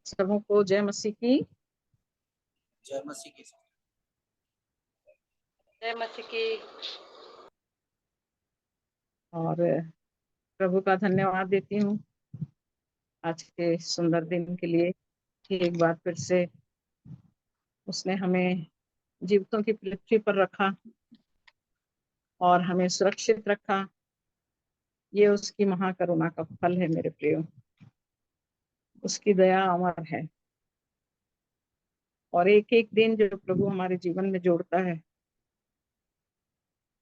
सबों को जय मसीह की। जय मसीह की। जय मसीह की। और प्रभु का धन्यवाद देती हूँ आज के सुंदर दिन के लिए कि एक बार फिर से उसने हमें जीवितों की पृथ्वी पर रखा और हमें सुरक्षित रखा। ये उसकी महाकरुणा का फल है मेरे प्रियो। उसकी दया अमर है और एक एक दिन जो प्रभु हमारे जीवन में जोड़ता है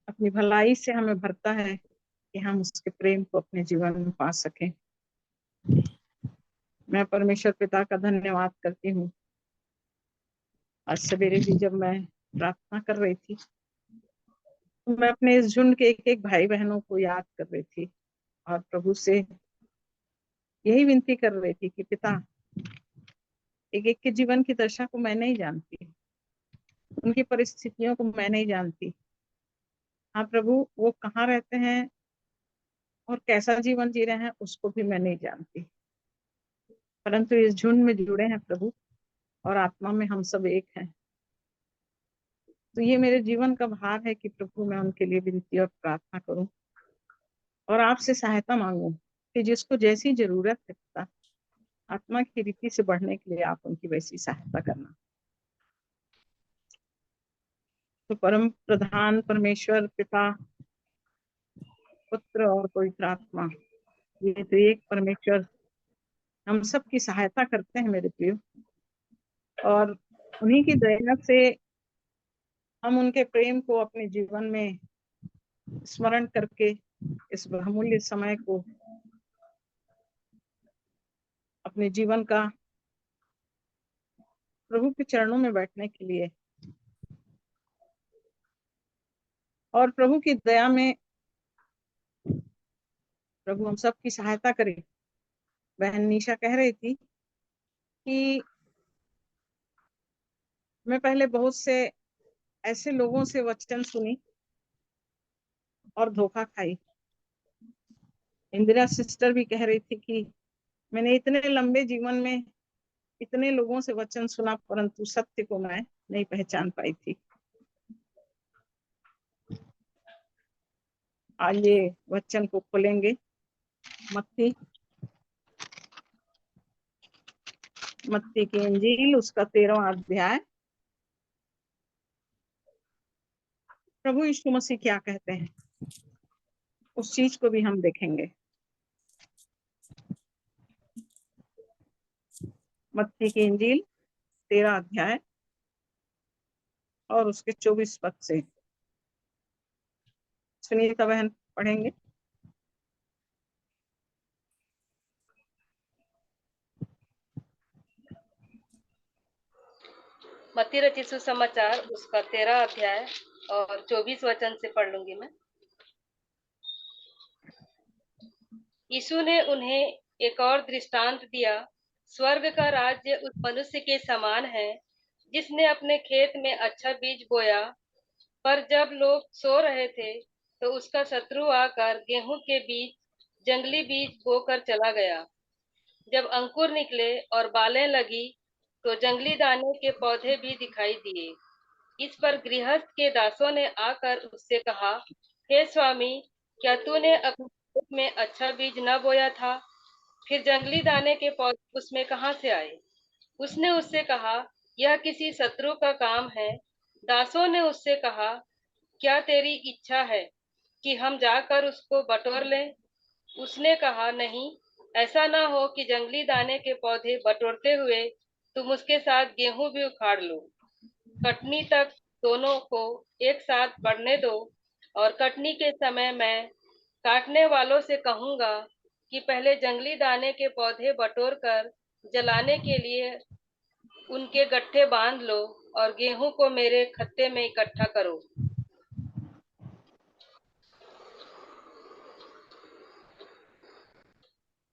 अपनी भलाई से हमें भरता है कि हम उसके प्रेम को अपने जीवन में पा सकें। मैं परमेश्वर पिता का धन्यवाद करती हूँ। आज सवेरे भी जब मैं प्रार्थना कर रही थी तो मैं अपने इस झुंड के एक एक भाई बहनों को याद कर रही थी और प्रभु से यही विनती कर रही थी कि पिता, एक एक के जीवन की दशा को मैं नहीं जानती, उनकी परिस्थितियों को मैं नहीं जानती। हाँ प्रभु, वो कहाँ रहते हैं और कैसा जीवन जी रहे हैं उसको भी मैं नहीं जानती, परंतु इस झुंड में जुड़े हैं प्रभु और आत्मा में हम सब एक हैं। तो ये मेरे जीवन का भार है कि प्रभु मैं उनके लिए विनती और प्रार्थना करूं और आपसे सहायता मांगू कि जिसको जैसी जरूरत है पिता, आत्मा की रीति से बढ़ने के लिए आप उनकी वैसी सहायता करना। तो परम प्रधान परमेश्वर पिता, पुत्र और पवित्र आत्मा, ये तो एक परमेश्वर हम सब की सहायता करते हैं मेरे प्रियो, और उन्हीं की दया से हम उनके प्रेम को अपने जीवन में स्मरण करके इस बहुमूल्य समय को अपने जीवन का प्रभु के चरणों में बैठने के लिए और प्रभु की दया में प्रभु हम सब की सहायता करे। बहन निशा कह रही थी कि मैं पहले बहुत से ऐसे लोगों से वचन सुनी और धोखा खाई। इंदिरा सिस्टर भी कह रही थी कि मैंने इतने लंबे जीवन में इतने लोगों से वचन सुना परंतु सत्य को मैं नहीं पहचान पाई थी। आज ये वचन को खोलेंगे, मत्ती की इंजील उसका 13वां अध्याय। प्रभु यीशु मसीह क्या कहते हैं उस चीज को भी हम देखेंगे। मत्ती की इंजील 13 अध्याय और उसके 24 पद से सुनीता बहन पढ़ेंगे। मत्ती रचित सुसमाचार उसका 13 अध्याय और 24 वचन से पढ़ लूंगी मैं। यीशु ने उन्हें एक और दृष्टांत दिया। स्वर्ग का राज्य उस मनुष्य के समान है जिसने अपने खेत में अच्छा बीज बोया, पर जब लोग सो रहे थे तो उसका शत्रु आकर गेहूं के बीज, जंगली बीज बोकर चला गया। जब अंकुर निकले और बालें लगी तो जंगली दाने के पौधे भी दिखाई दिए। इस पर गृहस्थ के दासों ने आकर उससे कहा, हे स्वामी, क्या तूने अपने खेत में अच्छा बीज न बोया था? फिर जंगली दाने के पौधे उसमें कहाँ से आए? उसने उससे कहा, यह किसी शत्रु का काम है। दासों ने उससे कहा, क्या तेरी इच्छा है कि हम जाकर उसको बटोर लें? उसने कहा, नहीं, ऐसा ना हो कि जंगली दाने के पौधे बटोरते हुए तुम उसके साथ गेहूं भी उखाड़ लो। कटनी तक दोनों को एक साथ बढ़ने दो, और कटनी के समय मैं काटने वालों से कहूंगा कि पहले जंगली दाने के पौधे बटोर कर जलाने के लिए उनके गट्ठे बांध लो और गेहूं को मेरे खत्ते में इकट्ठा करो।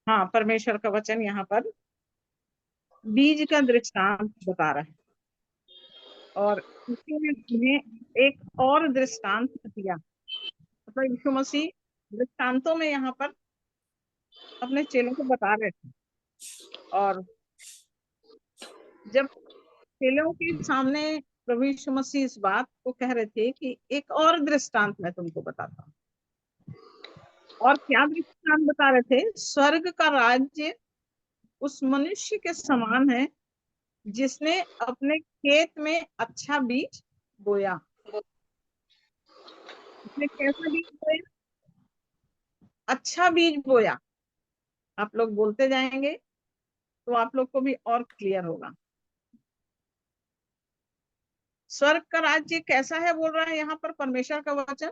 हाँ, परमेश्वर का वचन यहाँ पर बीज का दृष्टांत बता रहा है और इसी में उन्हें एक और दृष्टांत दिया। मतलब यीशु मसीह दृष्टांतों में यहाँ पर अपने चेलों को बता रहे थे और जब चेलों के सामने प्रभु यीशु मसीह इस बात को कह रहे थे कि एक और दृष्टांत मैं तुमको बताता हूँ, और क्या दृष्टांत बता रहे थे? स्वर्ग का राज्य उस मनुष्य के समान है जिसने अपने खेत में अच्छा बीज बोया। उसने कैसा बीज बोया? अच्छा बीज बोया। आप लोग बोलते जाएंगे तो आप लोग को भी और क्लियर होगा। स्वर्ग का राज्य कैसा है बोल रहा है यहाँ पर परमेश्वर का वचन?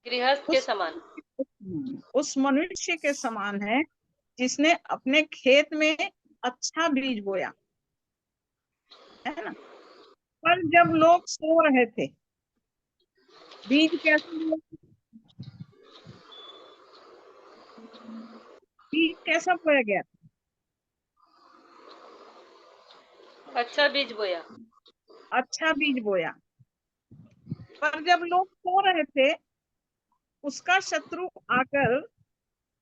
गृहस्थ के उस समान। उस मनुष्य के समान है जिसने अपने खेत में अच्छा बीज बोया, है ना। पर जब लोग सो रहे थे, बीज कैसे बोया? बीज कैसा बोया गया? अच्छा बीज बोया। अच्छा बीज बोया। पर जब लोग सो रहे थे, उसका शत्रु आकर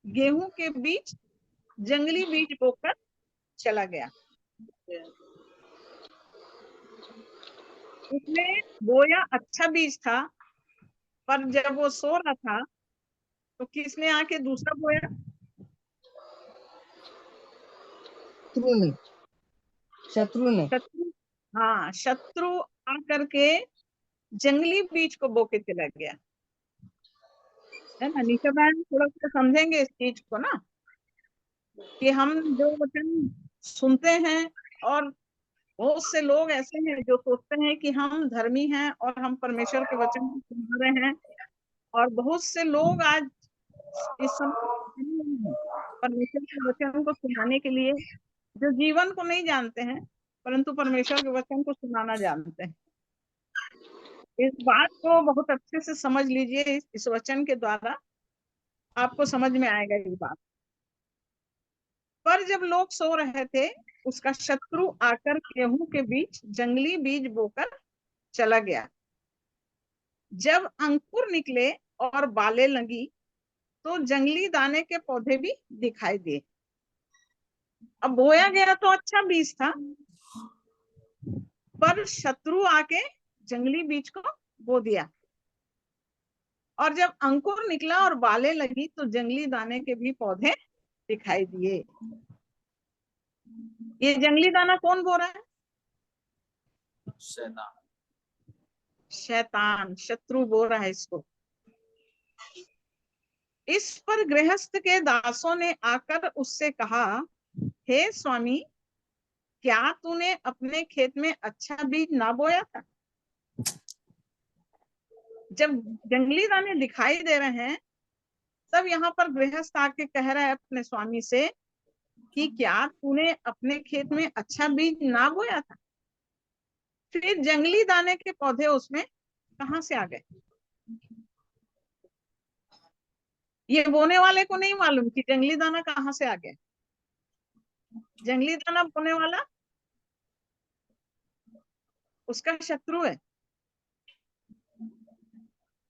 गेहूं के बीच जंगली बीज बोकर चला गया। उसने बोया अच्छा बीज था, पर जब वो सो रहा था तो किसने आके दूसरा बोया? शत्रु ने। शत्रु। हाँ, शत्रु आकर के जंगली बीज को बोके चला गया, है ना। निशा बहन थोड़ा सा समझेंगे इस चीज को ना, कि हम जो वचन सुनते हैं, और बहुत से लोग ऐसे हैं जो सोचते हैं कि हम धर्मी हैं और हम परमेश्वर के वचन को सुना रहे हैं, और बहुत से लोग आज इस समय परमेश्वर के वचन को सुनाने के लिए, जो जीवन को नहीं जानते हैं परंतु परमेश्वर के वचन को सुनाना जानते हैं। इस बात को बहुत अच्छे से समझ लीजिए, इस वचन के द्वारा आपको समझ में आएगा ये बात। पर जब लोग सो रहे थे, उसका शत्रु आकर गेहूं के बीच जंगली बीज बोकर चला गया। जब अंकुर निकले और बालें लगी तो जंगली दाने के पौधे भी दिखाई दिए। अब बोया गया तो अच्छा बीज था, पर शत्रु आके जंगली बीज को बो दिया, और जब अंकुर निकला और बालें लगी तो जंगली दाने के भी पौधे दिखाई दिए। ये जंगली दाना कौन बो रहा है? शैतान। शैतान, शत्रु बो रहा है इसको। इस पर गृहस्थ के दासों ने आकर उससे कहा, हे स्वामी, क्या तूने अपने खेत में अच्छा बीज ना बोया था? जब जंगली दाने दिखाई दे रहे हैं, तब यहाँ पर गृहस्थ आके कह रहा है अपने स्वामी से कि क्या तूने अपने खेत में अच्छा बीज ना बोया था? फिर जंगली दाने के पौधे उसमें कहाँ से आ गए? ये बोने वाले को नहीं मालूम कि जंगली दाना कहाँ से आ गया। जंगली दाना बोने वाला उसका शत्रु है,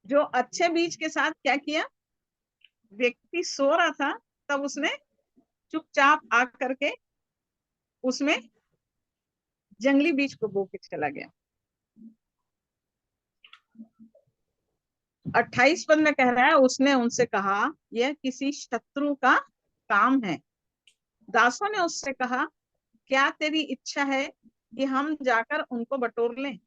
जो अच्छे बीज के साथ क्या किया? व्यक्ति सो रहा था, तब उसने चुपचाप आ करके उसमें जंगली बीज को बो के चला गया। 28 पद में कह रहा है, उसने उनसे कहा, यह किसी शत्रु का काम है। दासों ने उससे कहा, क्या तेरी इच्छा है कि हम जाकर उनको बटोर लें?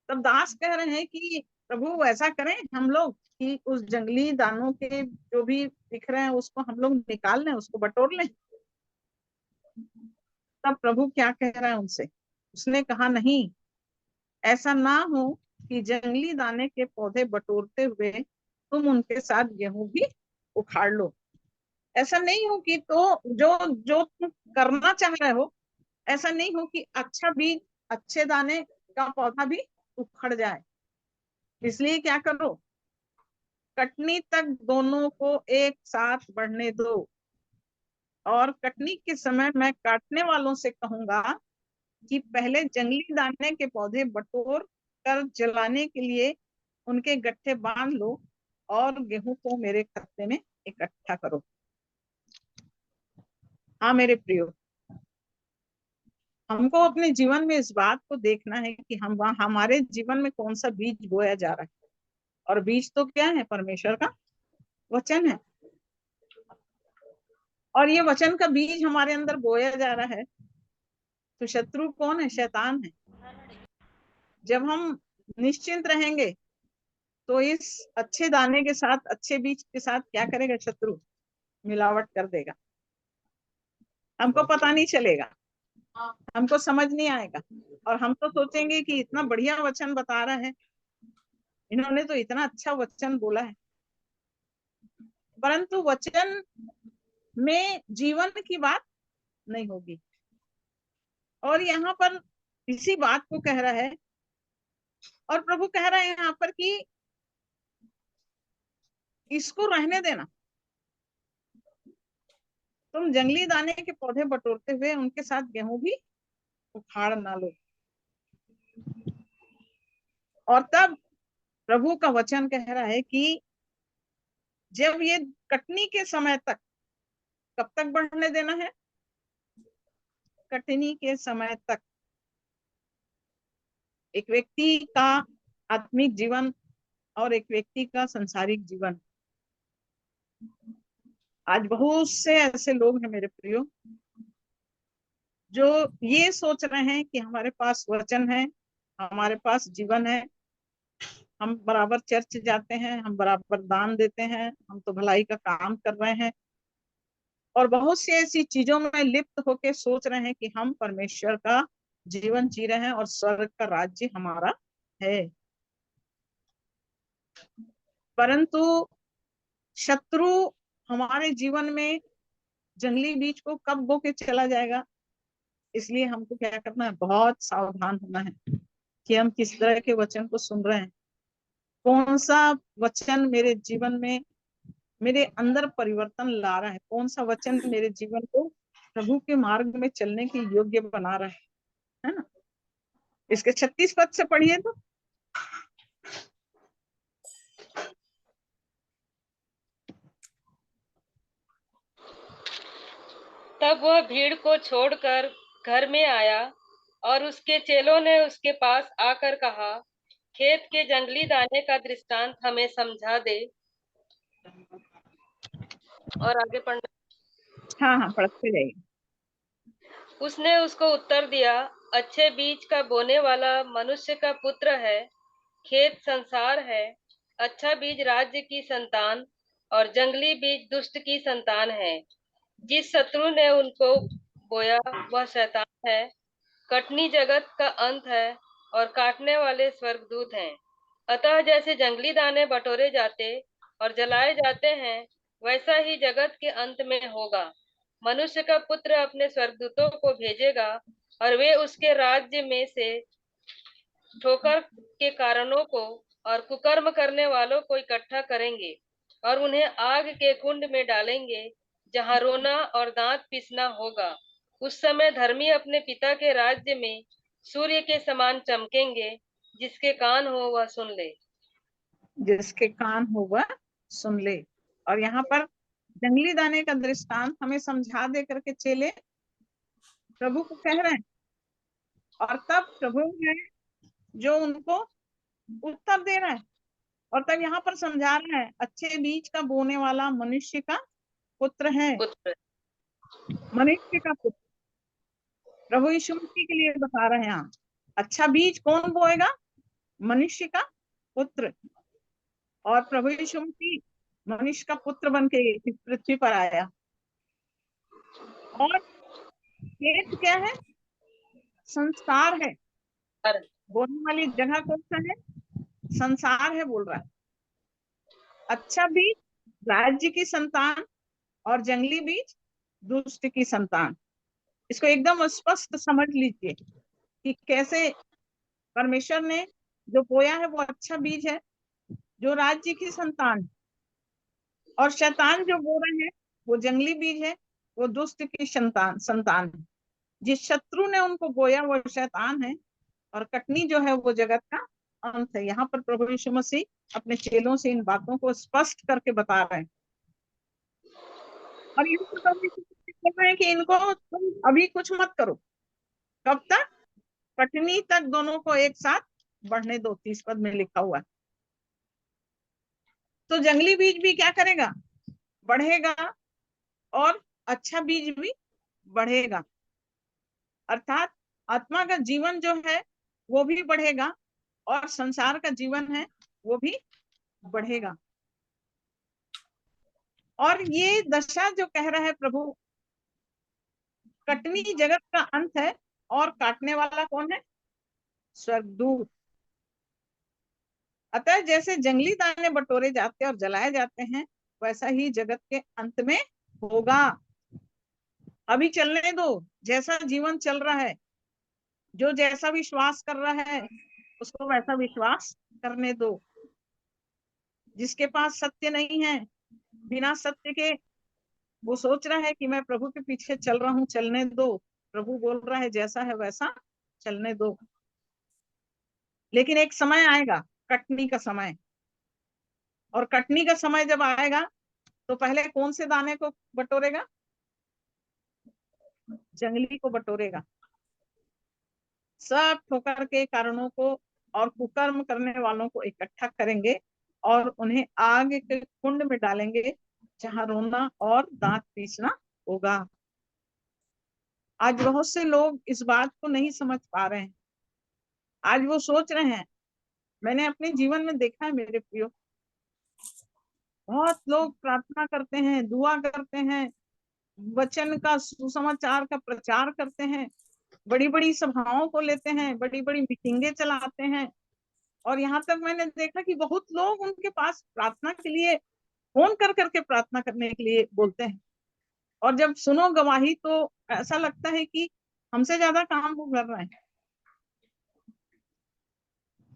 तब दास कह रहे हैं कि प्रभु ऐसा करें हम लोग कि उस जंगली दानों के जो भी दिख रहे हैं उसको हम लोग निकाल लें, उसको बटोर लें। तब प्रभु क्या कह रहा है उनसे? उसने कहा, नहीं, ऐसा ना हो कि जंगली दाने के पौधे बटोरते हुए तुम उनके साथ गेहूं भी उखाड़ लो। ऐसा नहीं हो कि तो जो जो तुम करना चाह रहे हो, ऐसा नहीं हो कि अच्छा बीज, अच्छे दाने का पौधा भी उखड़ जाए। इसलिए क्या करो, कटनी तक दोनों को एक साथ बढ़ने दो, और कटनी के समय मैं काटने वालों से कहूंगा कि पहले जंगली दाने के पौधे बटोर कर जलाने के लिए उनके गट्ठे बांध लो, और गेहूं को मेरे खत्ते में इकट्ठा करो। हाँ मेरे प्रियो, हमको अपने जीवन में इस बात को देखना है कि हम हमारे जीवन में कौन सा बीज बोया जा रहा है। और बीज तो क्या है? परमेश्वर का वचन है। और ये वचन का बीज हमारे अंदर बोया जा रहा है, तो शत्रु कौन है? शैतान है। जब हम निश्चिंत रहेंगे तो इस अच्छे दाने के साथ, अच्छे बीज के साथ क्या करेगा शत्रु? मिलावट कर देगा। हमको पता नहीं चलेगा, हमको समझ नहीं आएगा, और हम तो सोचेंगे कि इतना बढ़िया वचन बता रहा है, इन्होंने तो इतना अच्छा वचन बोला है। परंतु वचन में जीवन की बात नहीं होगी। और यहाँ पर इसी बात को कह रहा है, और प्रभु कह रहा है यहाँ पर कि इसको रहने देना। तुम जंगली दाने के पौधे बटोरते हुए उनके साथ गेहूं भी उखाड़ ना लो। और तब प्रभु का वचन कह रहा है कि जब ये कटनी के समय तक, कब तक बढ़ने देना है? कटनी के समय तक। एक व्यक्ति का आत्मिक जीवन और एक व्यक्ति का संसारिक जीवन, आज बहुत से ऐसे लोग हैं मेरे प्रियो, जो ये सोच रहे हैं कि हमारे पास वचन है, हमारे पास जीवन है, हम बराबर चर्च जाते हैं, हम बराबर दान देते हैं, हम तो भलाई का काम कर रहे हैं, और बहुत सी ऐसी चीजों में लिप्त होके सोच रहे हैं कि हम परमेश्वर का जीवन जी रहे हैं और स्वर्ग का राज्य हमारा है। परंतु शत्रु हमारे जीवन में जंगली बीज को कब बो के चला जाएगा, इसलिए हमको क्या करना है? बहुत सावधान होना है कि हम किस तरह के वचन को सुन रहे हैं। कौन सा वचन मेरे जीवन में, मेरे अंदर परिवर्तन ला रहा है? कौन सा वचन मेरे जीवन को प्रभु के मार्ग में चलने के योग्य बना रहा है ना? इसके 36 पद से पढ़िए तो। तब वह भीड़ को छोड़कर घर में आया और उसके चेलों ने उसके पास आकर कहा, खेत के जंगली दाने का दृष्टांत हमें समझा दे। और आगे पढ़ना। हाँ हाँ, पढ़ते जाइए। उसने उसको उत्तर दिया, अच्छे बीज का बोने वाला मनुष्य का पुत्र है, खेत संसार है, अच्छा बीज राज्य की संतान और जंगली बीज दुष्ट की संतान है। जिस शत्रु ने उनको बोया वह शैतान है। कटनी जगत का अंत है और काटने वाले स्वर्गदूत हैं। अतः जैसे जंगली दाने बटोरे जाते और जलाए जाते हैं, वैसा ही जगत के अंत में होगा। मनुष्य का पुत्र अपने स्वर्गदूतों को भेजेगा और वे उसके राज्य में से ठोकर के कारणों को और कुकर्म करने वालों को इकट्ठा करेंगे और उन्हें आग के कुंड में डालेंगे, जहां रोना और दांत पीसना होगा। उस समय धर्मी अपने पिता के राज्य में सूर्य के समान चमकेंगे। जिसके कान हो वह सुन ले। जिसके कान हो वह सुन ले। और यहाँ पर जंगली दाने का दृष्टांत हमें समझा दे करके चेले प्रभु को कह रहे हैं, और तब प्रभु है जो उनको उत्तर दे रहा है। और तब यहाँ पर समझा रहा है, अच्छे बीज का बोने वाला मनुष्य का पुत्र है। पुत्र मनुष्य का पुत्र प्रभु यीशु मसीह के लिए बता रहे हैं यहाँ। अच्छा बीज कौन बोएगा? मनुष्य का पुत्र। और प्रभु यीशु मसीह मनुष्य का पुत्र बन के इस पृथ्वी पर आया। और खेत क्या है? संसार है। बोलने वाली जगह कौन सा है? संसार है बोल रहा है। अच्छा बीज राज्य की संतान और जंगली बीज दुष्ट की संतान। इसको एकदम स्पष्ट समझ लीजिए कि कैसे परमेश्वर ने जो बोया है वो अच्छा बीज है, जो राज्य की संतान, और शैतान जो बो रहे हैं वो जंगली बीज है, वो दुष्ट की संतान है। जिस शत्रु ने उनको बोया वो शैतान है, और कटनी जो है वो जगत का अंत है। यहाँ पर प्रभु यीशु मसीह अपने चेलों से इन बातों को स्पष्ट करके बता रहे हैं। और यहाँ पर प्रभु यीशु मसीह बोल रहे हैं कि इनको तुम अभी कुछ मत करो। कब तक? कटनी तक दोनों को एक साथ बढ़ने दो, 30 पद में लिखा हुआ है। तो जंगली बीज भी क्या करेगा? बढ़ेगा, और अच्छा बीज भी बढ़ेगा। अर्थात आत्मा का जीवन जो है वो भी बढ़ेगा, और संसार का जीवन है वो भी बढ़ेगा। और ये दशा जो कह रहा है प्रभु, कटनी जगत का अंत है, और काटने वाला कौन है? स्वर्गदूत। अतः जैसे जंगली दाने बटोरे जाते और जलाए जाते हैं, वैसा ही जगत के अंत में होगा। अभी चलने दो, जैसा जीवन चल रहा है, जो जैसा विश्वास कर रहा है उसको वैसा विश्वास करने दो। जिसके पास सत्य नहीं है, बिना सत्य के वो सोच रहा है कि मैं प्रभु के पीछे चल रहा हूँ, चलने दो। प्रभु बोल रहा है जैसा है वैसा चलने दो। लेकिन एक समय आएगा, कटनी का समय, और कटनी का समय जब आएगा तो पहले कौन से दाने को बटोरेगा? जंगली को बटोरेगा। सब ठोकर के कारणों को और कुकर्म करने वालों को इकट्ठा करेंगे और उन्हें आग के कुंड में डालेंगे, जहां रोना और दांत पीसना होगा। आज बहुत से लोग इस बात को नहीं समझ पा रहे हैं। आज वो सोच रहे हैं, मैंने अपने जीवन में देखा है मेरे प्रियो, बहुत लोग प्रार्थना करते हैं, दुआ करते हैं, वचन का सुसमाचार का प्रचार करते हैं, बड़ी बड़ी सभाओं को लेते हैं, बड़ी बड़ी मीटिंगें चलाते हैं, और यहाँ तक मैंने देखा कि बहुत लोग उनके पास प्रार्थना के लिए फोन कर करके प्रार्थना करने के लिए बोलते हैं। और जब सुनो गवाही तो ऐसा लगता है कि हमसे ज्यादा काम वो कर रहे हैं।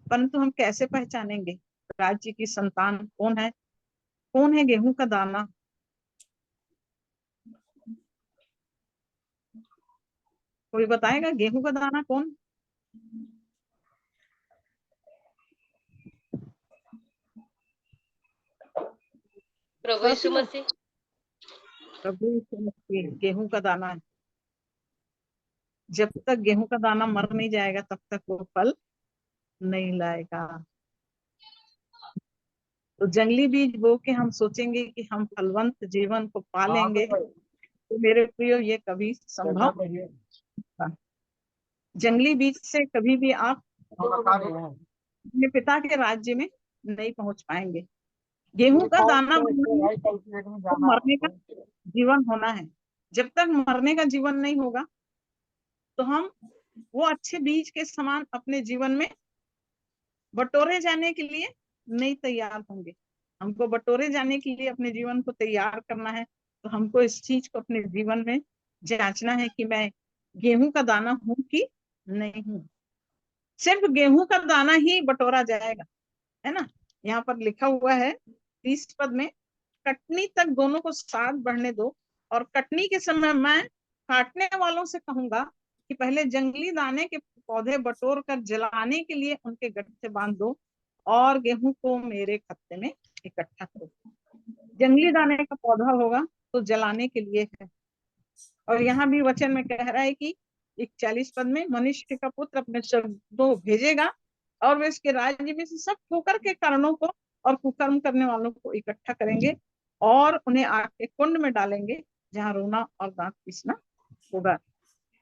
परंतु हम कैसे पहचानेंगे राज्य की संतान कौन है? कौन है गेहूं का दाना? कोई बताएगा गेहूं का दाना कौन? प्रभु यीशु मसीह। प्रभु यीशु मसीह गेहूं का दाना है। जब तक गेहूं का दाना मर नहीं जाएगा तब तक वो फल नहीं लाएगा। तो जंगली बीज बो के हम सोचेंगे कि हम फलवंत जीवन को पालेंगे, तो मेरे प्रियो ये कभी संभव नहीं। जंगली बीज से कभी भी आप अपने पिता के राज्य में नहीं पहुंच पाएंगे। गेहूं का दाना बनना है तो मरने का जीवन होना है। जब तक मरने का जीवन नहीं होगा तो हम वो अच्छे बीज के समान अपने जीवन में बटोरे जाने के लिए नहीं तैयार होंगे। हमको बटोरे जाने के लिए अपने जीवन को तैयार करना है, तो हमको इस चीज को अपने जीवन में जांचना है कि मैं गेहूं का दाना हूं कि नहीं हूं। सिर्फ गेहूं का दाना ही बटोरा जाएगा, है ना। यहाँ पर लिखा हुआ है 30 पद में, कटनी तक दोनों को साथ बढ़ने दो, और कटनी के समय मैं काटने वालों से कहूंगा कि पहले जंगली दाने के पौधे बटोर कर जलाने के लिए उनके गट्ठे बांध दो, और गेहूं को मेरे खत्ते में इकट्ठा करो। जंगली दाने का पौधा होगा तो जलाने के लिए है। और यहाँ भी वचन में कह रहा है कि 41 पद में, मनुष्य का पुत्र अपने शब्दों भेजेगा और वे इसके राज्य में से सब ठोकर के कारणों को और कुकर्म करने वालों को इकट्ठा करेंगे और उन्हें आग के कुंड में डालेंगे, जहाँ रोना और दांत पीसना होगा।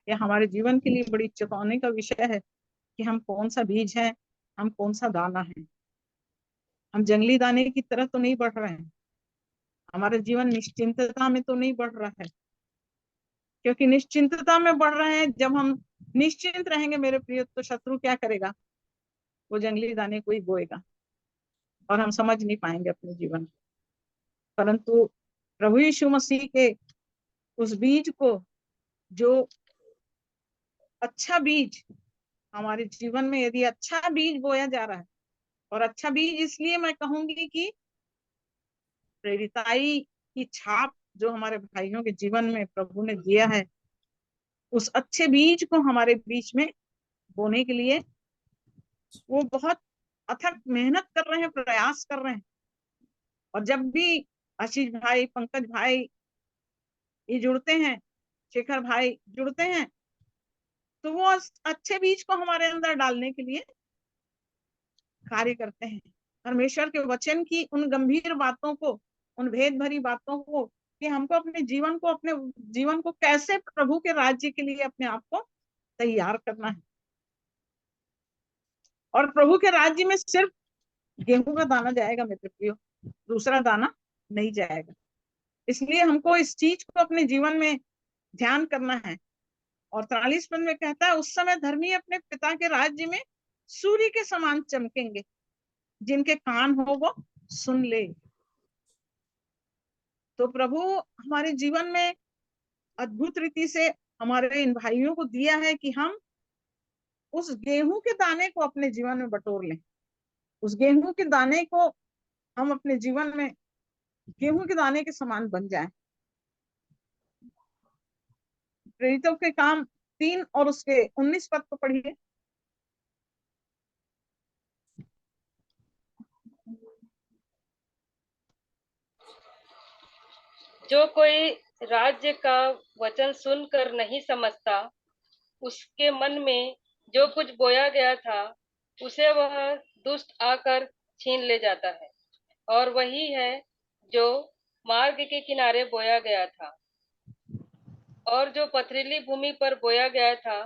यह हमारे जीवन के लिए बड़ी चेतावनी का विषय है कि हम कौन सा बीज है, हम कौन सा दाना है। हम जंगली दाने की तरह तो नहीं बढ़ रहे हैं। हमारा जीवन निश्चिंतता में तो नहीं बढ़ रहा है, क्योंकि निश्चिंतता में बढ़ रहे हैं। जब हम निश्चिंत रहेंगे मेरे प्रिय, तो शत्रु क्या करेगा? वो जंगली दाने को ही बोएगा और हम समझ नहीं पाएंगे अपने जीवन। परंतु प्रभु यीशु मसीह के उस बीज को, जो अच्छा बीज हमारे जीवन में, यदि अच्छा बीज बोया जा रहा है, और अच्छा बीज इसलिए मैं कहूंगी कि प्रेरिताई की छाप जो हमारे भाइयों के जीवन में प्रभु ने दिया है, उस अच्छे बीज को हमारे बीच में बोने के लिए वो बहुत अथक मेहनत कर रहे हैं, प्रयास कर रहे हैं। और जब भी आशीष भाई, पंकज भाई ये जुड़ते हैं, शेखर भाई जुड़ते हैं तो वो अच्छे बीज को हमारे अंदर डालने के लिए कार्य करते हैं। परमेश्वर के वचन की उन गंभीर बातों को, उन भेद भरी बातों को, कि हमको अपने जीवन को कैसे प्रभु के राज्य के लिए अपने आप को तैयार करना है। और प्रभु के राज्य में सिर्फ गेहूं का दाना जाएगा मेरे प्रियो, दूसरा दाना नहीं जाएगा। इसलिए हमको इस चीज को अपने जीवन में ध्यान करना है। और 43 पद में कहता है, उस समय धर्मी अपने पिता के राज्य में सूर्य के समान चमकेंगे, जिनके कान हो वो सुन ले। तो प्रभु हमारे जीवन में अद्भुत रीति से हमारे इन भाइयों को दिया है कि हम उस गेहूं के दाने को अपने जीवन में बटोर लें। उस गेहूं के दाने को हम अपने जीवन में गेहूं के दाने के समान बन जाएं। प्रेरितों के काम 3 और उसके 19 पद को पढ़िए। जो कोई राज्य का वचन सुनकर नहीं समझता, उसके मन में जो कुछ बोया गया था उसे वह दुष्ट आकर छीन ले जाता है। और वही है जो मार्ग के किनारे बोया गया था और जो पथरीली भूमि पर बोया गया था।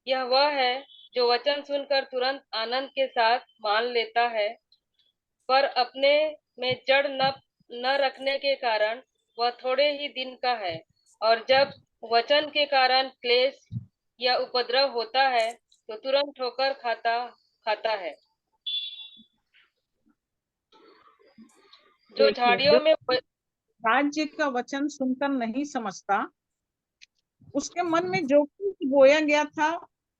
यह वह है जो वचन सुनकर तुरंत आनंद के साथ मान लेता है, पर अपने में जड़ न रखने के कारण वह थोड़े ही दिन का है। और जब वचन के कारण क्लेश या उपद्रव होता है तो तुरंत ठोकर खाता है। जो देखिए, जो झाड़ियों में राज्य का वचन सुनकर नहीं समझता, उसके मन में जो कुछ बोया गया था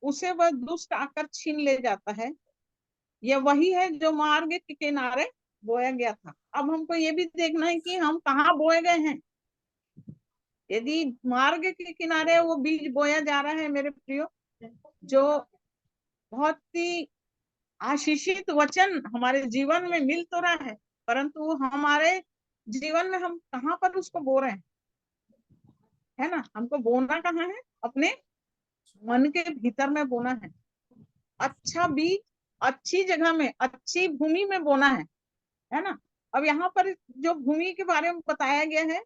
उसे वह दुष्ट आकर छीन ले जाता है। यह वही है जो मार्ग के किनारे बोया गया था। अब हमको ये भी देखना है कि हम कहाँ बोए गए हैं। यदि मार्ग के किनारे वो बीज बोया जा रहा है मेरे प्रियो, जो बहुत ही आशीषित वचन हमारे जीवन में मिल तो रहा है, परंतु हमारे जीवन में हम कहाँ पर उसको बो रहे हैं, है ना। हमको बोना कहाँ है, अपने मन के भीतर में बोना है। अच्छा बीज अच्छी जगह में, अच्छी भूमि में बोना है ना। अब यहाँ पर जो भूमि के बारे में बताया गया है,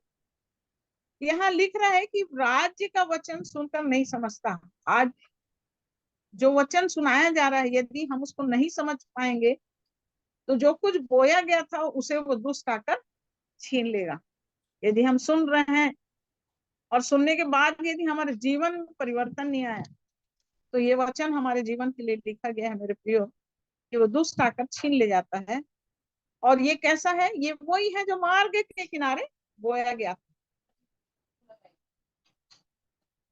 यहाँ लिख रहा है कि राज्य का वचन सुनकर नहीं समझता। आज जो वचन सुनाया जा रहा है, यदि हम उसको नहीं समझ पाएंगे तो जो कुछ बोया गया था उसे वो दुष्ट आकर छीन लेगा। यदि हम सुन रहे हैं और सुनने के बाद यदि हमारे जीवन में परिवर्तन नहीं आया, तो ये वचन हमारे जीवन के लिए लिखा गया है मेरे प्रियो, कि वो दुष्ट आकर छीन ले जाता है। और ये कैसा है, ये वही है जो मार्ग के किनारे बोया गया था,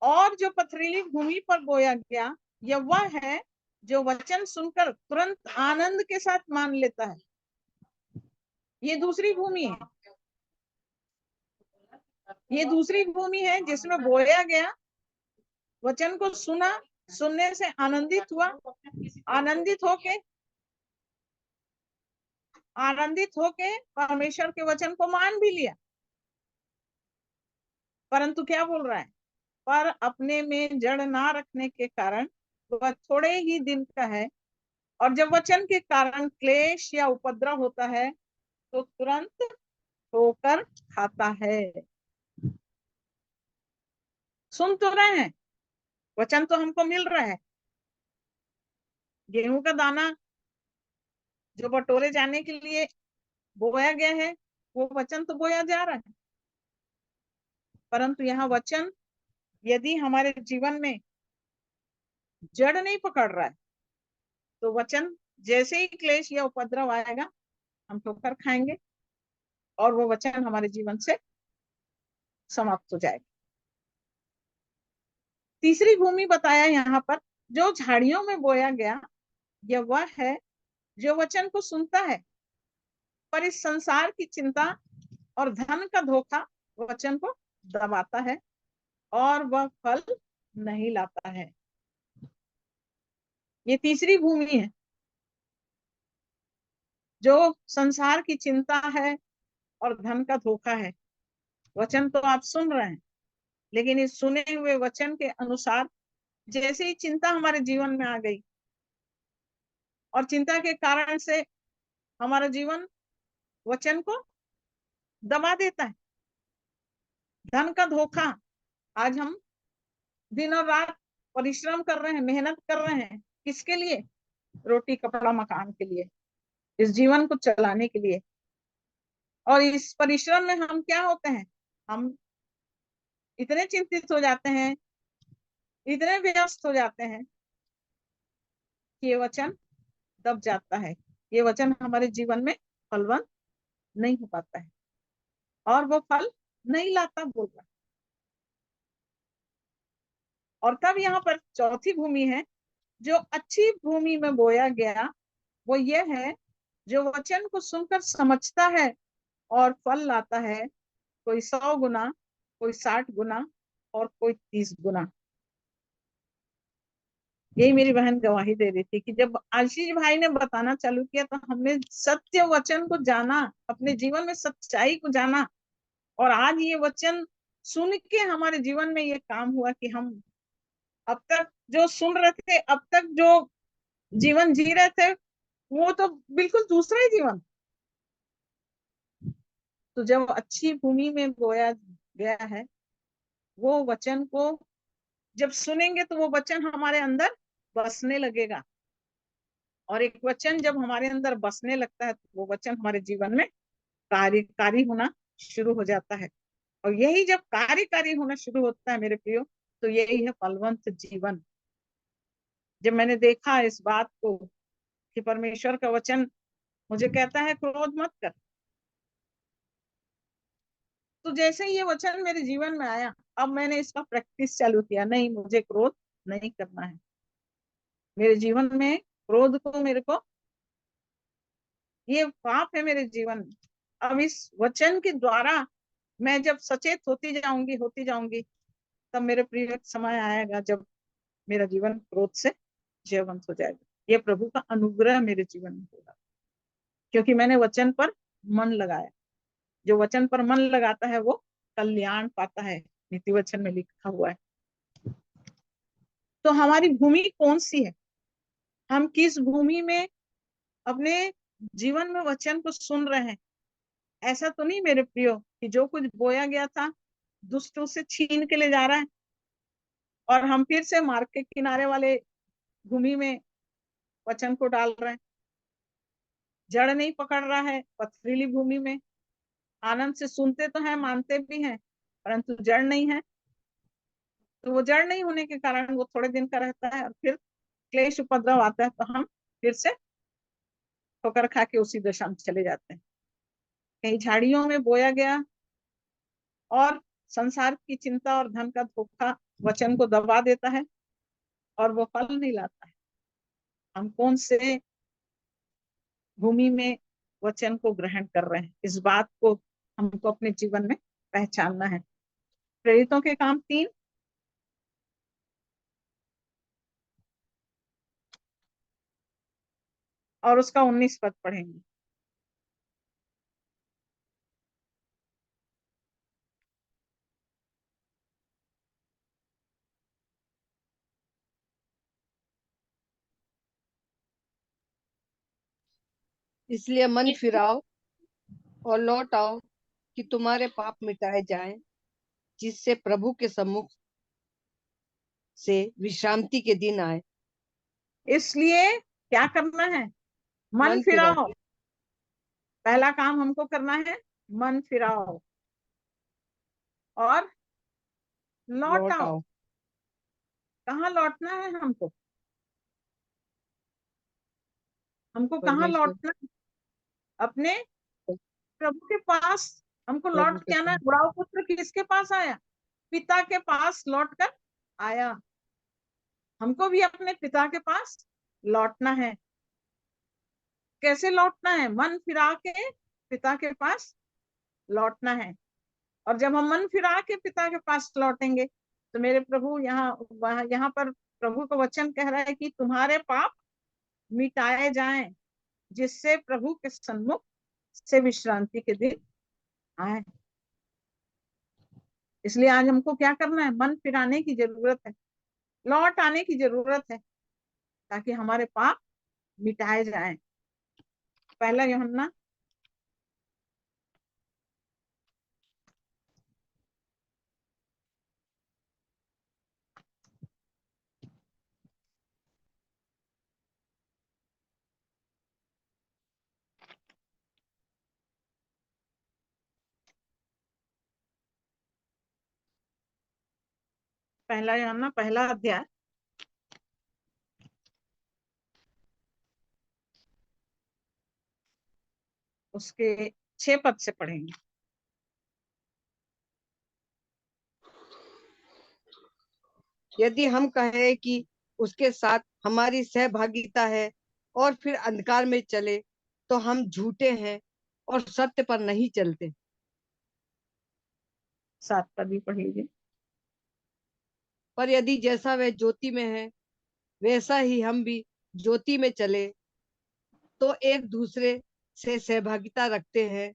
और जो पथरीली भूमि पर बोया गया, यह वह है जो वचन सुनकर तुरंत आनंद के साथ मान लेता है। ये दूसरी भूमि है, ये दूसरी भूमि है जिसमें बोया गया, वचन को सुना, सुनने से आनंदित हुआ, आनंदित होके परमेश्वर के वचन को मान भी लिया। परंतु क्या बोल रहा है, पर अपने में जड़ ना रखने के कारण वह थोड़े ही दिन का है, और जब वचन के कारण क्लेश या उपद्रव होता है तो तुरंत ठोकर खाता है। सुन तो रहे हैं, वचन तो हमको मिल रहा है, गेहूं का दाना जो बटोरे जाने के लिए बोया गया है, वो वचन तो बोया जा रहा है। परंतु यहाँ वचन यदि हमारे जीवन में जड़ नहीं पकड़ रहा है, तो वचन जैसे ही क्लेश या उपद्रव आएगा, हम ठोकर खाएंगे और वो वचन हमारे जीवन से समाप्त हो जाएगा। तीसरी भूमि बताया यहाँ पर, जो झाड़ियों में बोया गया, यह वह है जो वचन को सुनता है, पर इस संसार की चिंता और धन का धोखा वचन को दबाता है और वह फल नहीं लाता है। ये तीसरी भूमि है, जो संसार की चिंता है और धन का धोखा है। वचन तो आप सुन रहे हैं, लेकिन इस सुने हुए वचन के अनुसार जैसे ही चिंता हमारे जीवन में आ गई, और चिंता के कारण से हमारा जीवन वचन को दबा देता है। धन का धोखा, आज हम दिन और रात परिश्रम कर रहे हैं, मेहनत कर रहे हैं, किसके लिए? रोटी कपड़ा मकान के लिए, इस जीवन को चलाने के लिए। और इस परिश्रम में हम क्या होते हैं, हम इतने चिंतित हो जाते हैं, इतने व्यस्त हो जाते हैं कि ये वचन दब जाता है, ये वचन हमारे जीवन में फलवंत नहीं हो पाता है, और वो फल नहीं लाता, बोल रहा। और तब यहाँ पर चौथी भूमि है, जो अच्छी भूमि में बोया गया, वो ये है जो वचन को सुनकर समझता है और फल लाता है, कोई 100 गुना, कोई 60 गुना, और कोई 30 गुना। यही मेरी बहन गवाही दे रही थी कि जब आशीष भाई ने बताना चालू किया तो हमने सत्य वचन को जाना, अपने जीवन में सच्चाई को जाना, और आज ये वचन सुन के हमारे जीवन में ये काम हुआ कि हम अब तक जो सुन रहे थे, अब तक जो जीवन जी रहे थे, वो तो बिल्कुल दूसरा ही जीवन। तो जब अच्छी भूमि में बोया गया है, वो वचन को जब सुनेंगे तो वो वचन हमारे अंदर बसने लगेगा, और एक वचन जब हमारे अंदर बसने लगता है तो वो वचन हमारे जीवन में कार्यकारी होना शुरू हो जाता है। और यही जब कार्यकारी होना शुरू होता है मेरे प्रियो, तो यही है फलवंत जीवन। जब मैंने देखा इस बात को कि परमेश्वर का वचन मुझे कहता है क्रोध मत कर, तो जैसे ही ये वचन मेरे जीवन में आया, अब मैंने इसका प्रैक्टिस चालू किया, नहीं मुझे क्रोध नहीं करना है। मेरे जीवन में क्रोध को, मेरे को, ये पाप है मेरे जीवन में। अब इस वचन के द्वारा मैं जब सचेत होती जाऊंगी, तब मेरे प्रिय समय आएगा जब मेरा जीवन क्रोध से जयवंत हो जाएगा। ये प्रभु का अनुग्रह मेरे जीवन में होगा, क्योंकि मैंने वचन पर मन लगाया। जो वचन पर मन लगाता है वो कल्याण पाता है, नीति वचन में लिखा हुआ है। तो हमारी भूमि कौन सी है? हम किस भूमि में अपने जीवन में वचन को सुन रहे हैं? ऐसा तो नहीं मेरे प्रियो कि जो कुछ बोया गया था दुष्टों से छीन के ले जा रहा है, और हम फिर से मार्ग के किनारे वाले भूमि में वचन को डाल रहे हैं। जड़ नहीं पकड़ रहा है पथरीली भूमि में, आनंद से सुनते तो हैं, मानते भी हैं, परंतु जड़ नहीं है। तो वो जड़ नहीं होने के कारण वो थोड़े दिन का रहता है, और फिर क्लेश उपद्रव आता है तो हम फिर से ठोकर खा के उसी दशा में चले जाते हैं। कहीं झाड़ियों में बोया गया और संसार की चिंता और धन का धोखा वचन को दबा देता है और वो फल नहीं लाता है। हम कौन से भूमि में वचन को ग्रहण कर रहे हैं, इस बात को हमको अपने जीवन में पहचानना है। प्रेरितों के काम 3 और उसका 19 पद पढ़ेंगे। इसलिए मन इस फिराओ और लौट आओ कि तुम्हारे पाप मिटाए जाएं, जिससे प्रभु के सम्मुख से विश्रांति के दिन आए। इसलिए क्या करना है? मन मन फिराओ, फिराओ। पहला काम हमको करना है, मन फिराओ और लौट लौट आओ। आओ कहाँ लौटना है हमको? हमको कहाँ परमेश्वर लौटना है? अपने प्रभु के पास हमको प्रभु लौट के के आना है। सम्मुख। बुढ़ाऊ पुत्र किसके पास आया? पिता के पास लौट कर आया। हमको भी अपने पिता के पास लौटना है। कैसे लौटना है? मन फिरा के पिता के पास लौटना है। और जब हम मन फिरा के पिता के पास लौटेंगे तो मेरे प्रभु यहाँ पर प्रभु का वचन कह रहा है कि तुम्हारे पाप मिटाए जाएं, जिससे प्रभु के सन्मुख से विश्रांति के दिन आए। इसलिए आज हमको क्या करना है, मन फिराने की जरूरत है, लौट आने की जरूरत है, ताकि हमारे पाप मिटाए जाएं। पहला यूहन्ना पहला अध्याय उसके 6 पद से पढ़ेंगे। यदि हम कहें कि उसके साथ हमारी सहभागिता है और फिर अंधकार में चले तो हम झूठे हैं और सत्य पर नहीं चलते। 7 पद भी पढ़िए। पर यदि जैसा वह ज्योति में है वैसा ही हम भी ज्योति में चले तो एक दूसरे से सहभागिता रखते हैं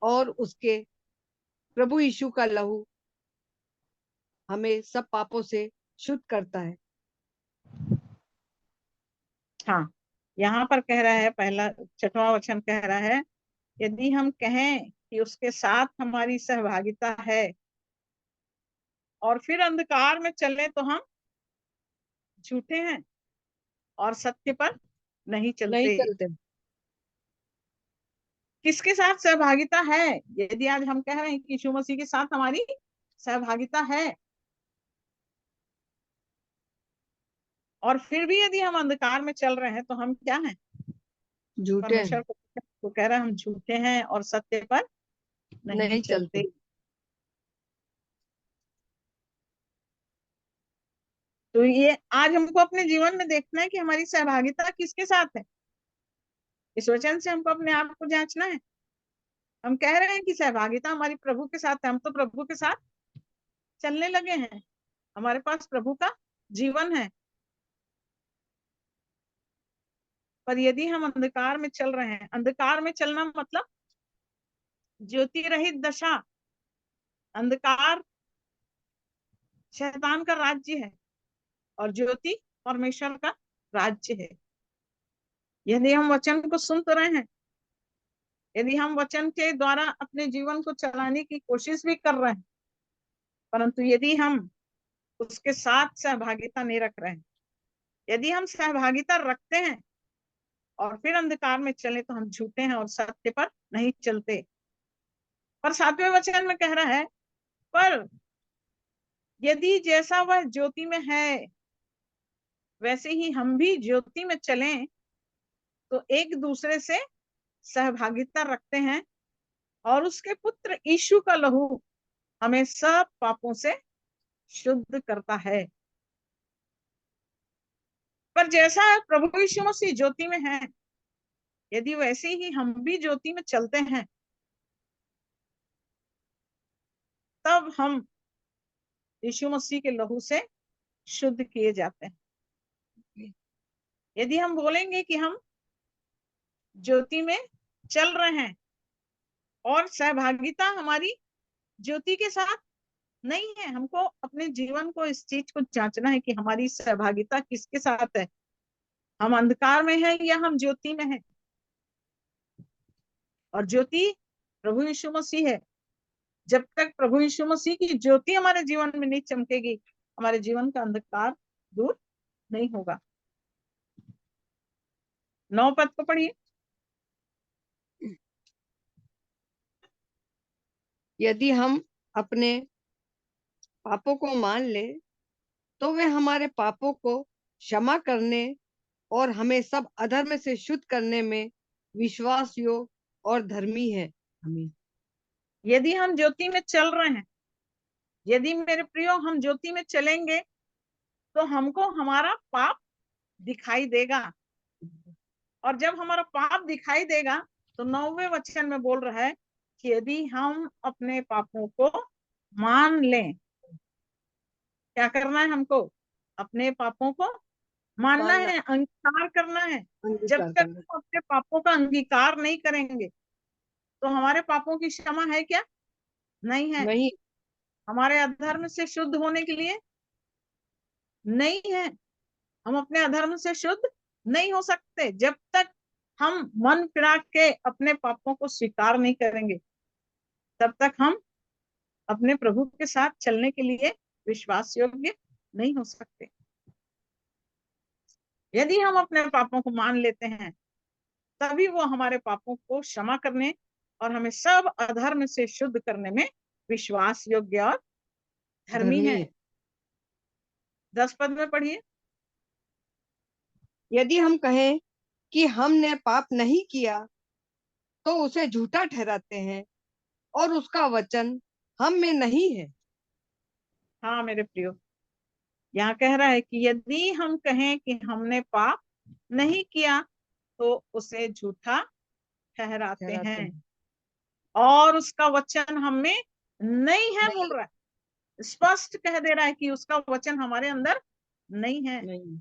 और उसके प्रभु यीशु का लहू हमें सब पापों से शुद्ध करता है। हाँ, यहाँ पर कह रहा है, पहला 6वां वचन कह रहा है, यदि हम कहें कि उसके साथ हमारी सहभागिता है और फिर अंधकार में चले तो हम झूठे हैं और सत्य पर नहीं नहीं चलते। चलते। किसके साथ सहभागिता है? यदि आज हम कह रहे हैं कि यीशु मसीह के साथ हमारी सहभागिता है और फिर भी यदि हम अंधकार में चल रहे हैं तो हम क्या हैं? झूठे परमेश्वर हैं, को कह रहा है हम झूठे हैं और सत्य पर नहीं नहीं चलते। चलते। तो ये आज हमको अपने जीवन में देखना है कि हमारी सहभागिता किसके साथ है। इस वचन से हमको अपने आप को जांचना है। हम कह रहे हैं कि सहभागिता हमारी प्रभु के साथ है, हम तो प्रभु के साथ चलने लगे हैं, हमारे पास प्रभु का जीवन है। पर यदि हम अंधकार में चल रहे हैं, अंधकार में चलना मतलब ज्योति रहित दशा। अंधकार शैतान का राज्य है और ज्योति परमेश्वर का राज्य है। यदि हम वचन को सुन तो रहे हैं, यदि हम वचन के द्वारा अपने जीवन को चलाने की कोशिश भी कर रहे हैं, परंतु यदि हम उसके साथ सहभागिता नहीं रख रहे हैं, यदि हम सहभागिता रखते हैं और फिर अंधकार में चले तो हम झूठे हैं और सत्य पर नहीं चलते। पर 7वें वचन में कह रहा है, पर यदि जैसा वह ज्योति में है वैसे ही हम भी ज्योति में चलें तो एक दूसरे से सहभागिता रखते हैं और उसके पुत्र यीशु का लहू हमें सब पापों से शुद्ध करता है। पर जैसा प्रभु यीशु मसीह ज्योति में है, यदि वैसे ही हम भी ज्योति में चलते हैं तब हम यीशु मसीह के लहू से शुद्ध किए जाते हैं। यदि हम बोलेंगे कि हम ज्योति में चल रहे हैं और सहभागिता हमारी ज्योति के साथ नहीं है, हमको अपने जीवन को इस चीज को जांचना है कि हमारी सहभागिता किसके साथ है। हम अंधकार में हैं या हम ज्योति में हैं? और ज्योति प्रभु यीशु मसीह है। जब तक प्रभु यीशु मसीह की ज्योति हमारे जीवन में नहीं चमकेगी, हमारे जीवन का अंधकार दूर नहीं होगा। 9 पद को पढ़िए। यदि हम अपने पापों को मान ले तो वे हमारे पापों को क्षमा करने और हमें सब अधर्म से शुद्ध करने में विश्वास योग और धर्मी है। हमें यदि हम ज्योति में चल रहे हैं, यदि मेरे प्रियो हम ज्योति में चलेंगे तो हमको हमारा पाप दिखाई देगा। और जब हमारा पाप दिखाई देगा तो 9वें वचन में बोल रहा है कि यदि हम अपने पापों को मान लें, क्या करना है हमको? अपने पापों को मानना मानना, है, अंगीकार करना है। जब अंगीकार तक करना। हम अपने पापों का अंगीकार नहीं करेंगे तो हमारे पापों की क्षमा है क्या? नहीं है। नहीं, हमारे अधर्म से शुद्ध होने के लिए नहीं है। हम अपने अधर्म से शुद्ध नहीं हो सकते जब तक हम मन फिरा के अपने पापों को स्वीकार नहीं करेंगे, तब तक हम अपने प्रभु के साथ चलने के लिए विश्वास योग्य नहीं हो सकते। यदि हम अपने पापों को मान लेते हैं, तभी वो हमारे पापों को क्षमा करने और हमें सब अधर्म से शुद्ध करने में विश्वास योग्य और धर्मी है। 10 पद में पढ़िए। यदि हम कहें कि हमने पाप नहीं किया तो उसे झूठा ठहराते हैं और उसका वचन हम में नहीं है। हाँ मेरे प्रियो, यहाँ कह रहा है कि यदि हम कहें कि हमने पाप नहीं किया तो उसे झूठा ठहराते हैं और उसका वचन हम में नहीं है। बोल रहा है, स्पष्ट कह दे रहा है कि उसका वचन हमारे अंदर नहीं है। नहीं।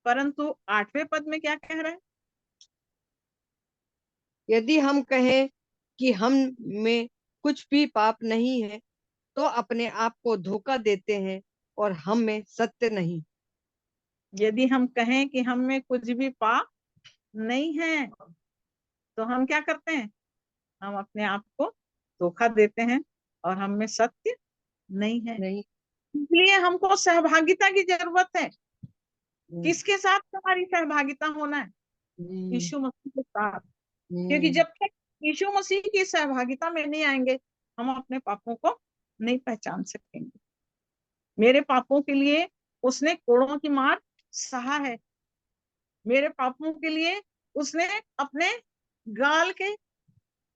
परंतु 8वें पद में क्या कह रहा है? यदि हम कहें कि हम में कुछ भी पाप नहीं है तो अपने आप को धोखा देते हैं और हम में सत्य नहीं। यदि हम कहें कि हम में कुछ भी पाप नहीं है तो हम क्या करते हैं? हम अपने आप को धोखा देते हैं और हम में सत्य नहीं है। नहीं। इसलिए हमको सहभागिता की जरूरत है। किसके साथ हमारी सहभागिता होना है? यीशु मसीह के साथ। क्योंकि जब तक यीशु मसीह की सहभागिता में नहीं आएंगे, हम अपने पापों को नहीं पहचान सकेंगे। मेरे पापों के लिए उसने कोड़ों की मार सहा है। मेरे पापों के लिए उसने अपने गाल के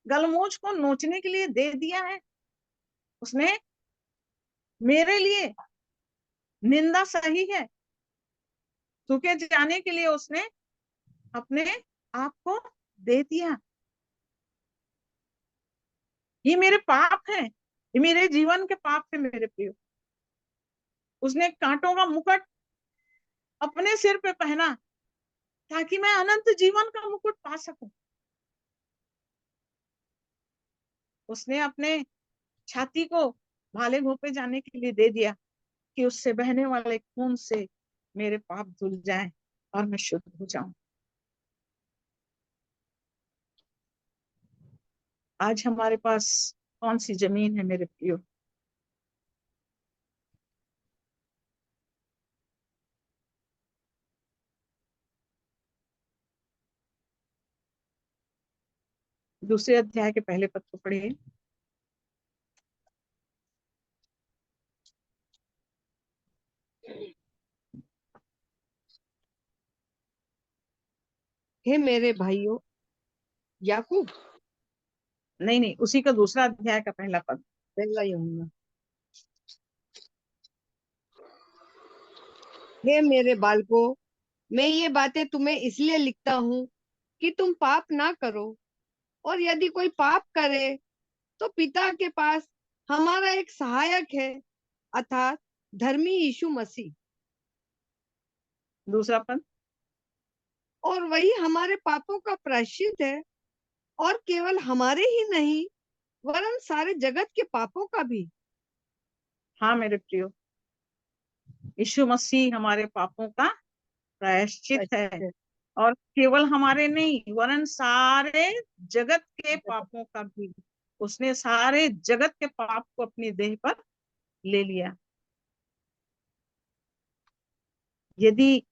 गलमोज को नोचने के लिए दे दिया है। उसने मेरे लिए निंदा सही है। थूके जाने के लिए उसने अपने आप को दे दिया। ये मेरे पाप हैं, ये मेरे जीवन के पाप है मेरे प्रियो। उसने कांटों का मुकुट अपने सिर पे पहना ताकि मैं अनंत जीवन का मुकुट पा सकूं। उसने अपने छाती को भाले घोंपे जाने के लिए दे दिया कि उससे बहने वाले खून से मेरे पाप धुल जाएं और मैं शुद्ध हो जाऊं। आज हमारे पास कौन सी जमीन है मेरे प्रियो? दूसरे अध्याय के पहले पद को पढ़िए। हे मेरे भाइयों, याकूब। नहीं नहीं, उसी का दूसरा अध्याय का पहला पद। पहला यूहन्ना। हे मेरे बालकों, मैं ये बातें तुम्हें इसलिए लिखता हूँ कि तुम पाप ना करो। और यदि कोई पाप करे तो पिता के पास हमारा एक सहायक है, अर्थात धर्मी यीशु मसीह। दूसरा पद। और वही हमारे पापों का प्रायश्चित है, और केवल हमारे ही नहीं वरन सारे जगत के पापों का भी। हाँ मेरे प्रियो, यीशु मसीह हमारे पापों का प्रायश्चित है, और केवल हमारे नहीं वरन सारे जगत के पापों का भी। उसने सारे जगत के पाप को अपनी देह पर ले लिया। यदि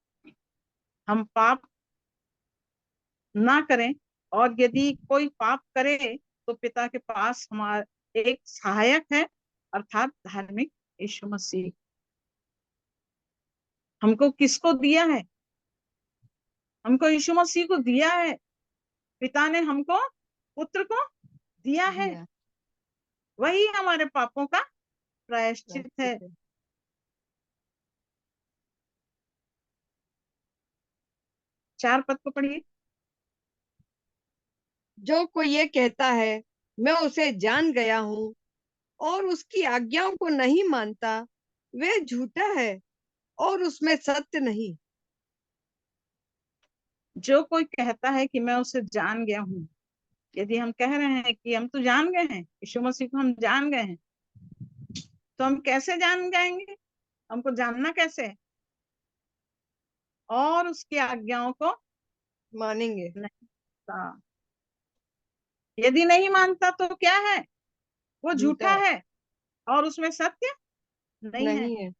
हम पाप ना करें और यदि कोई पाप करे तो पिता के पास हमारा एक सहायक है, अर्थात धार्मिक यीशु मसीह। हमको किसको दिया है? हमको यीशु मसीह को दिया है। पिता ने हमको पुत्र को दिया है। वही हमारे पापों का प्रायश्चित है। 4 पद को पढ़िए। जो कोई ये कहता है मैं उसे जान गया हूँ और उसकी आज्ञाओं को नहीं मानता, वह झूठा है और उसमें सत्य नहीं। जो कोई कहता है कि मैं उसे जान गया हूँ यदि हम कह रहे हैं कि हम तो जान गए हैं, यीशु मसीह को हम जान गए हैं, तो हम कैसे जान जाएंगे? हमको जानना कैसे है? और उसकी आज्ञाओं को मानेंगे। नहीं मानता। यदि नहीं मानता तो क्या है? वो झूठा झूठा है, है और उसमें सत्य नहीं है। नहीं है।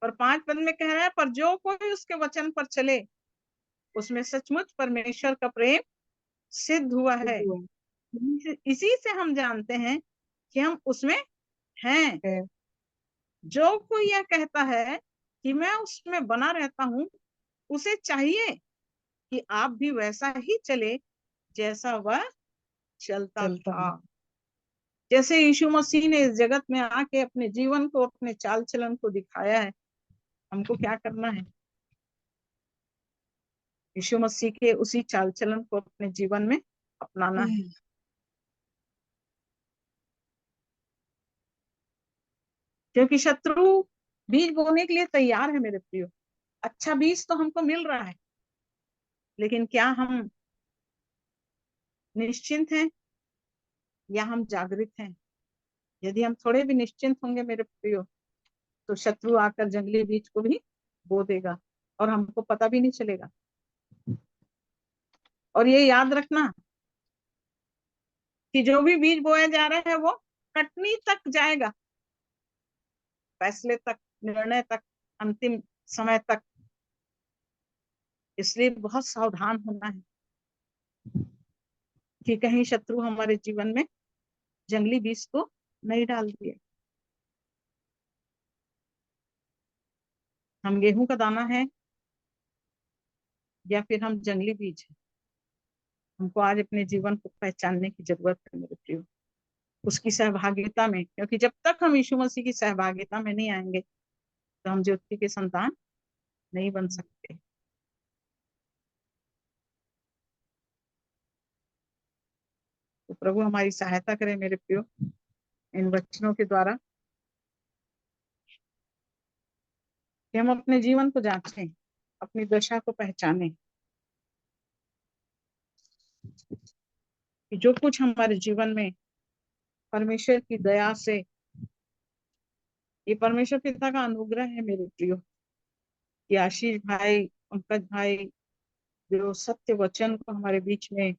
और 5 पद में कह रहा है, पर जो कोई उसके वचन पर चले उसमें सचमुच परमेश्वर का प्रेम सिद्ध हुआ है। हुआ इसी से हम जानते हैं कि हम उसमें हैं। है। जो कोई यह कहता है कि मैं उसमें बना रहता हूँ, उसे चाहिए कि आप भी वैसा ही चले जैसा वह चलता चलता है। था। जैसे यीशु मसीह ने इस जगत में आके अपने जीवन को, अपने चाल चलन को दिखाया है, हमको क्या करना है? यीशु मसीह के उसी चाल चलन को अपने जीवन में अपनाना है। क्योंकि शत्रु बीज बोने के लिए तैयार है मेरे प्रियो। अच्छा बीज तो हमको मिल रहा है, लेकिन क्या हम निश्चिंत हैं या हम जागृत हैं? यदि हम थोड़े भी निश्चिंत होंगे मेरे प्रियो, तो शत्रु आकर जंगली बीज को भी बो देगा और हमको पता भी नहीं चलेगा। और ये याद रखना कि जो भी बीज बोया जा रहा है वो कटनी तक जाएगा, फैसले तक, निर्णय तक, अंतिम समय तक। इसलिए बहुत सावधान होना है कि कहीं शत्रु हमारे जीवन में जंगली बीज को नहीं डाल दिए। हम गेहूं का दाना है या फिर हम जंगली बीज है? हमको आज अपने जीवन को पहचानने की जरूरत है मेरे प्रियो, उसकी सहभागिता में। क्योंकि जब तक हम यीशु मसीह की सहभागिता में नहीं आएंगे, तो हम ज्योति के संतान नहीं बन सकते। तो प्रभु हमारी सहायता करे मेरे प्रियो इन वचनों के द्वारा, कि हम अपने जीवन को जांचें, अपनी दशा को पहचानें, कि जो कुछ हमारे जीवन में परमेश्वर की दया से, ये परमेश्वर पिता का अनुग्रह है मेरे प्रियो, कि आशीष भाई, पंकज भाई जो सत्य वचन को हमारे बीच में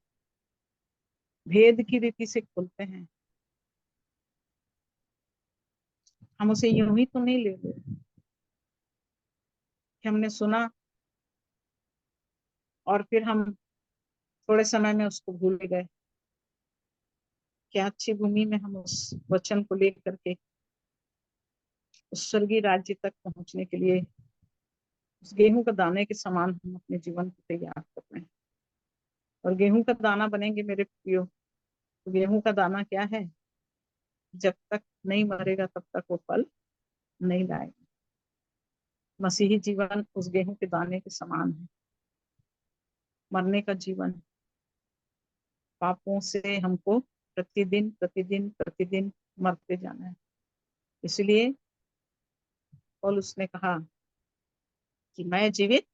भेद की रीति से खोलते हैं, हम उसे यूं ही तो नहीं ले रहे कि हमने सुना और फिर हम थोड़े समय में उसको भूल गए। क्या अच्छी भूमि में हम उस वचन को लेकर के उस स्वर्गीय राज्य तक पहुंचने के लिए उस गेहूं का दाने के समान हम अपने जीवन को तैयार कर रहे हैं। और गेहूं का दाना बनेंगे मेरे प्रियो, तो गेहूं का दाना क्या है? जब तक नहीं मरेगा तब तक वो फल नहीं लाएगा। मसीही जीवन उस गेहूं के दाने के समान है, मरने का जीवन। पापों से हमको प्रतिदिन प्रतिदिन प्रतिदिन मरते जाना है। इसलिए पौलुस ने कहा कि मैं जीवित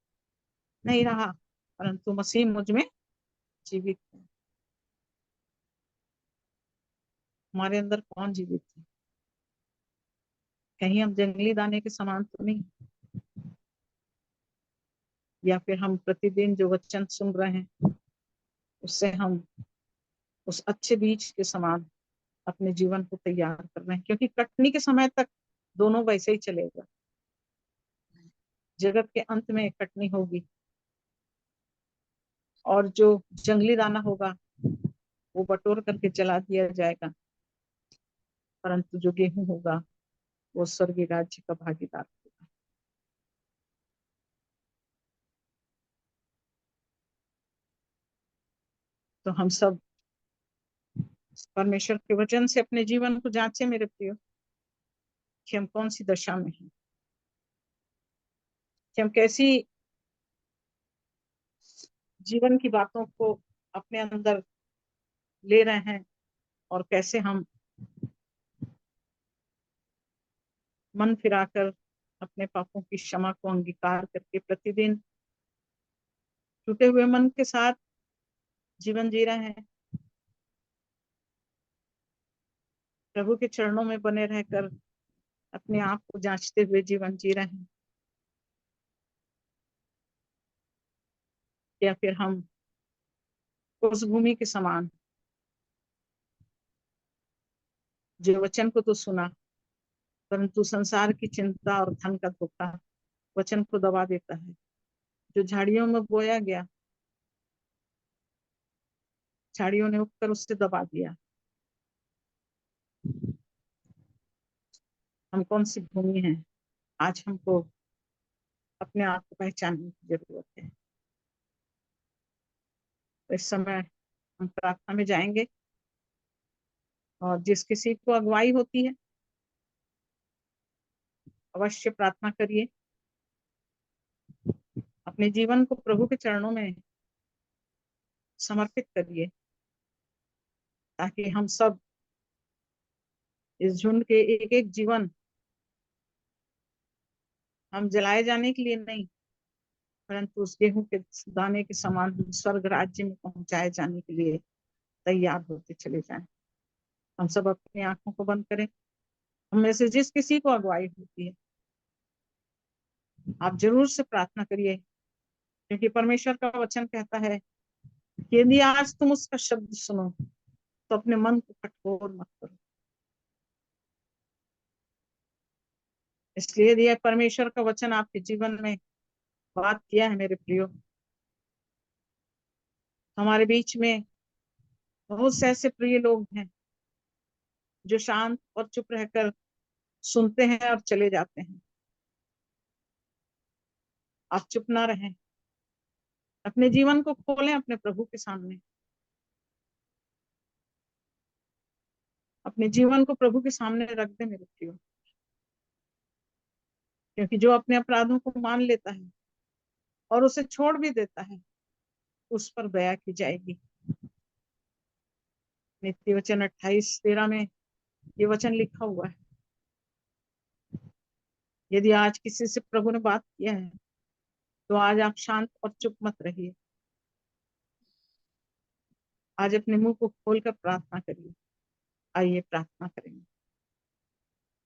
नहीं रहा, परंतु मसीह मुझ में जीवित है। हमारे अंदर कौन जीवित है? कहीं हम जंगली दाने के समान तो नहीं? या फिर हम प्रतिदिन जो वचन सुन रहे हैं उससे हम उस अच्छे बीज के समान अपने जीवन को तैयार कर रहे हैं? क्योंकि कटनी के समय तक दोनों वैसे ही चलेगा, जगत के अंत में कटनी होगी और जो जंगली दाना होगा वो बटोर करके जला दिया जाएगा, परंतु जो गेहूं होगा वो स्वर्गीय राज्य का भागीदार होगा। तो हम सब परमेश्वर के वचन से अपने जीवन को जांचे मेरे प्रियो, कि हम कौन सी दशा में हैं, कि हम कैसी जीवन की बातों को अपने अंदर ले रहे हैं, और कैसे हम मन फिराकर अपने पापों की क्षमा को अंगीकार करके प्रतिदिन टूटे हुए मन के साथ जीवन जी रहे हैं, प्रभु के चरणों में बने रहकर अपने आप को जांचते हुए जीवन जी रहे हैं, या फिर हम उस भूमि के समान जो वचन को तो सुना परंतु संसार की चिंता और धन का धोखा वचन को दबा देता है, जो झाड़ियों में बोया गया, झाड़ियों ने उगकर उससे दबा दिया। हम कौन सी भूमि है, आज हमको अपने आप को पहचानने की जरूरत है। तो इस समय हम प्रार्थना में जाएंगे, और जिस किसी को अगुवाई होती है अवश्य प्रार्थना करिए, अपने जीवन को प्रभु के चरणों में समर्पित करिए, ताकि हम सब इस झुंड के एक एक जीवन हम जलाए जाने के लिए नहीं, परंतु उस गेहूं के दाने के समान हम स्वर्ग राज्य में पहुंचाए जाने के लिए तैयार होते चले जाएं। हम सब अपनी आंखों को बंद करें। हम में से जिस किसी को अगुवाई होती है आप जरूर से प्रार्थना करिए, क्योंकि परमेश्वर का वचन कहता है कि यदि आज तुम उसका शब्द सुनो तो अपने मन को कठोर मत करो। इसलिए यदि परमेश्वर का वचन आपके जीवन में बात किया है मेरे प्रियो, हमारे बीच में बहुत से ऐसे प्रिय लोग हैं जो शांत और चुप रहकर सुनते हैं और चले जाते हैं। आप चुप ना रहें, अपने जीवन को खोलें अपने प्रभु के सामने, अपने जीवन को प्रभु के सामने रख दें मेरे प्रियो, क्योंकि जो अपने अपराधों को मान लेता है और उसे छोड़ भी देता है उस पर दया की जाएगी। नीति वचन 28:13 में ये वचन लिखा हुआ है। यदि आज किसी से प्रभु ने बात किया है तो आज आप शांत और चुप मत रहिए, आज अपने मुंह को खोलकर प्रार्थना करिए। आइए प्रार्थना करेंगे।